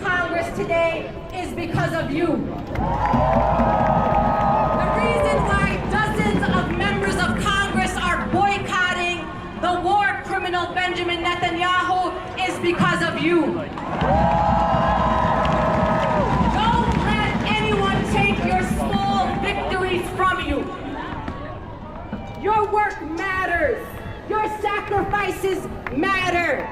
Congress today is because of you. The reason why dozens of members of Congress are boycotting the war criminal Benjamin Netanyahu is because of you. Don't let anyone take your small victories from you. Your work matters. Your sacrifices matter.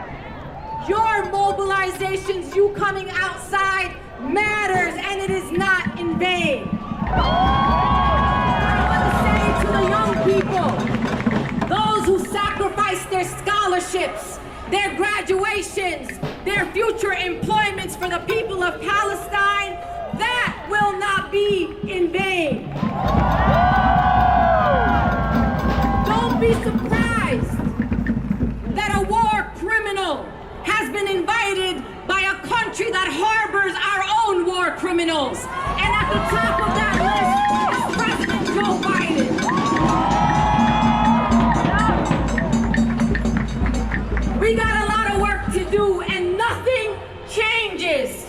Your mobilizations, you coming outside, matters, and it is not in vain. I want to say to the young people, those who sacrifice their scholarships, their graduations, their future employments for the people of Palestine, that will not be in vain. Don't be surprised that a war criminal has been invited by a country that harbors our own war criminals. And at the top of that list is President Joe Biden. We got a lot of work to do and nothing changes.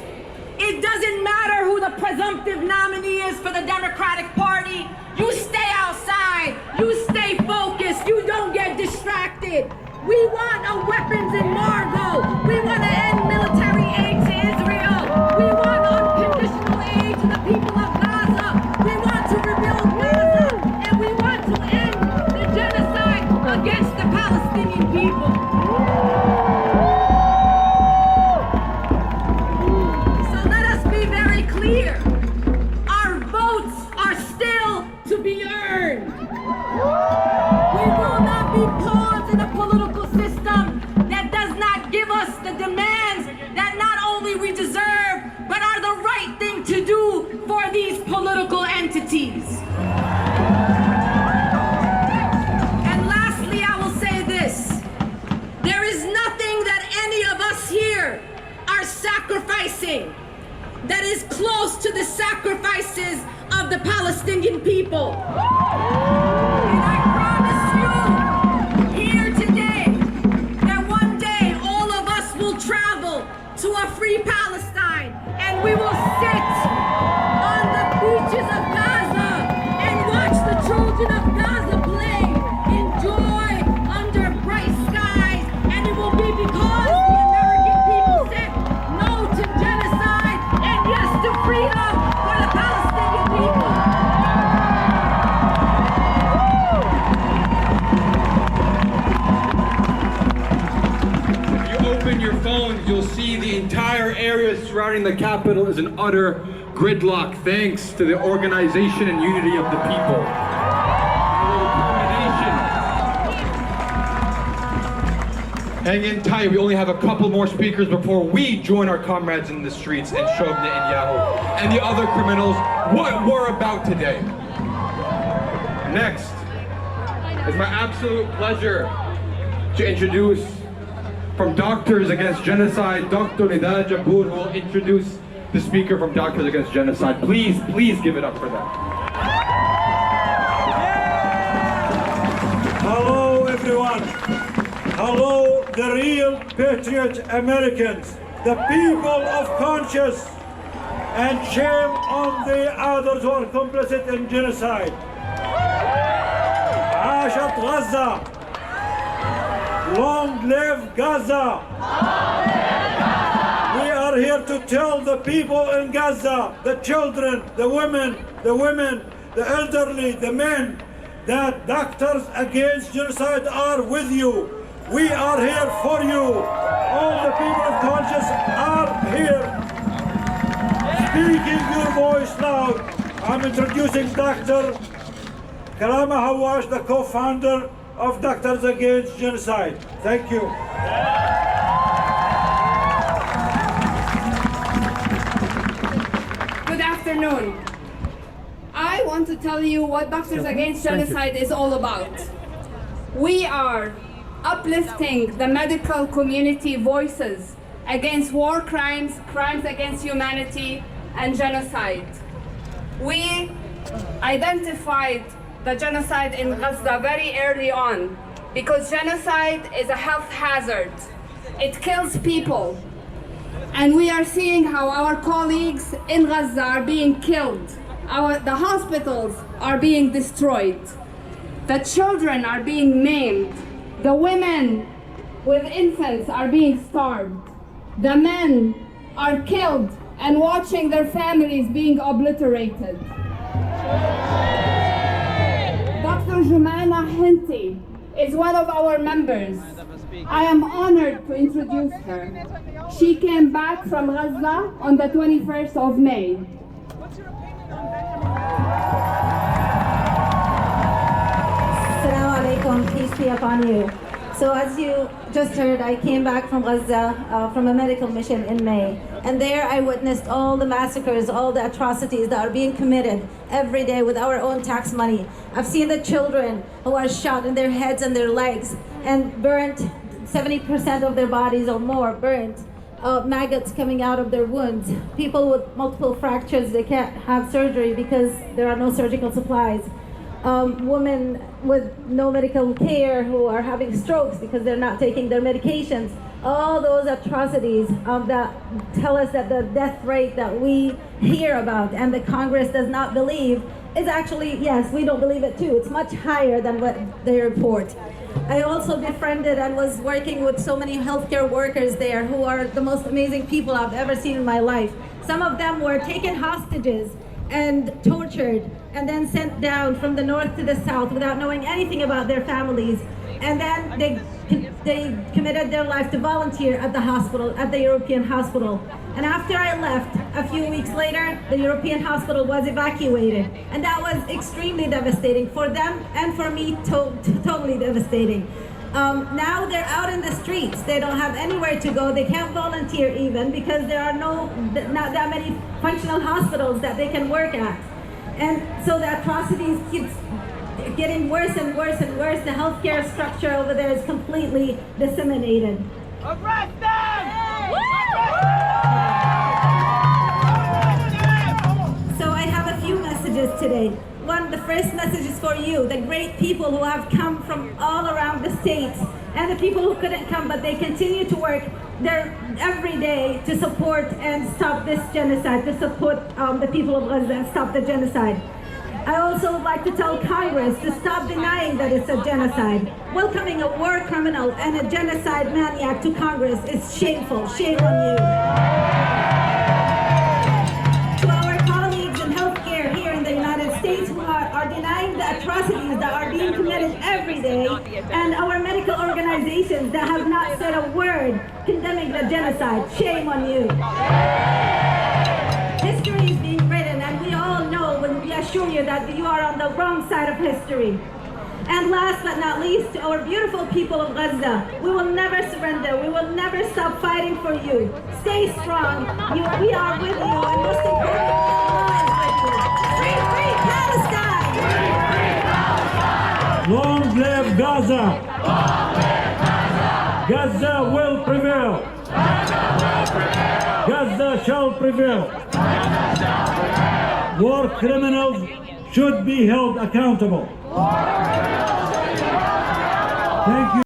It doesn't matter who the presumptive nominee is for the Democratic Party. You stay outside, you stay focused, you don't get distracted. We want a weapons embargo. We want to end military aid to Israel. We want unconditional aid to the people of Gaza. We want to rebuild Gaza. And we want to end the genocide against the Palestinian people. So let us be very clear. Our votes are still to be earned. We will not be pawns in a political system that does not give us the demands that not only we deserve, but are the right thing to do for these political entities. And lastly, I will say this. There is nothing that any of us here are sacrificing that is close to the sacrifices of the Palestinian people. And I promise you here today that one day all of us will travel to a free Palestine and we will sit on the beaches of Gaza and watch the children of Gaza play in joy under bright skies, and it will be because the American people said no to genocide and yes to freedom for the Palestinian people. If you open your phones, you'll see the entire area surrounding the Capitol is an utter gridlock, thanks to the organization and unity of the people. Hang in tight, we only have a couple more speakers before we join our comrades in the streets and show Netanyahu and the other criminals what we're about today. Next, it's my absolute pleasure to introduce from Doctors Against Genocide, Dr. Nida Jabour, who will introduce the speaker from Doctors Against Genocide. Please give it up for them. Hello everyone. Hello the real patriot Americans, the people of conscience, and shame on the others who are complicit in genocide. عاشت غزة. Long live Gaza. We are here to tell the people in Gaza, the children, the women, the elderly, the men, that Doctors Against Genocide are with you. We are here for you. All the people of conscience are here. Speaking your voice loud. I'm introducing Dr. Karama Hawash, the co-founder of Doctors Against Genocide. Thank you. Good afternoon. I want to tell you what Doctors Against Genocide is all about. We are uplifting the medical community voices against war crimes, crimes against humanity, and genocide. We identified the genocide in Gaza very early on because genocide is a health hazard. It kills people. And we are seeing how our colleagues in Gaza are being killed. The hospitals are being destroyed. The children are being maimed. The women with infants are being starved. The men are killed and watching their families being obliterated. Dr. Jumana Hinti is one of our members. I am honored to introduce her. She came back from Gaza on the 21st of May. Assalamu alaikum, peace be upon you. So as you just heard, I came back from Gaza from a medical mission in May. And there I witnessed all the massacres, all the atrocities that are being committed every day with our own tax money. I've seen the children who are shot in their heads and their legs and burnt, 70% of their bodies or more burnt. Maggots coming out of their wounds. People with multiple fractures, they can't have surgery because there are no surgical supplies. Women with no medical care who are having strokes because they're not taking their medications. All those atrocities that tell us that the death rate that we hear about and the Congress does not believe is actually, yes, we don't believe it too. It's much higher than what they report. I also befriended and was working with so many healthcare workers there who are the most amazing people I've ever seen in my life. Some of them were taken hostages and tortured and then sent down from the north to the south without knowing anything about their families. And then they committed their life to volunteer at the hospital, at the European hospital. And after I left, a few weeks later, the European hospital was evacuated. And that was extremely devastating for them and for me, totally devastating. Now they're out in the streets. They don't have anywhere to go. They can't volunteer even because there are not that many functional hospitals that they can work at. And so the atrocities keep getting worse and worse and worse. The healthcare structure over there is completely disseminated. Arrest them! So I have a few messages today. One, the first message is for you, the great people who have come from all around the states, and the people who couldn't come, but they continue to work there every day to support and stop this genocide, to support the people of Gaza and stop the genocide. I also would like to tell Congress to stop denying that it's a genocide. Welcoming a war criminal and a genocide maniac to Congress is shameful. Shame on you. To our colleagues in healthcare here in the United States who are denying the atrocities that are being committed every day, and our medical organizations that have not said a word condemning the genocide, shame on you. History is being written, and we all know when we assure you that you are on the wrong side of history. And last but not least, to our beautiful people of Gaza, we will never surrender. We will never stop fighting for you. Stay strong. We are with you, and most importantly, Allah is with you. Free, free Palestine! Free, free Palestine! Long live Gaza! Long live Gaza! Gaza will prevail! Gaza will prevail! Gaza shall prevail! Gaza shall prevail! War criminals should be held accountable. War criminals should be held accountable! Thank you.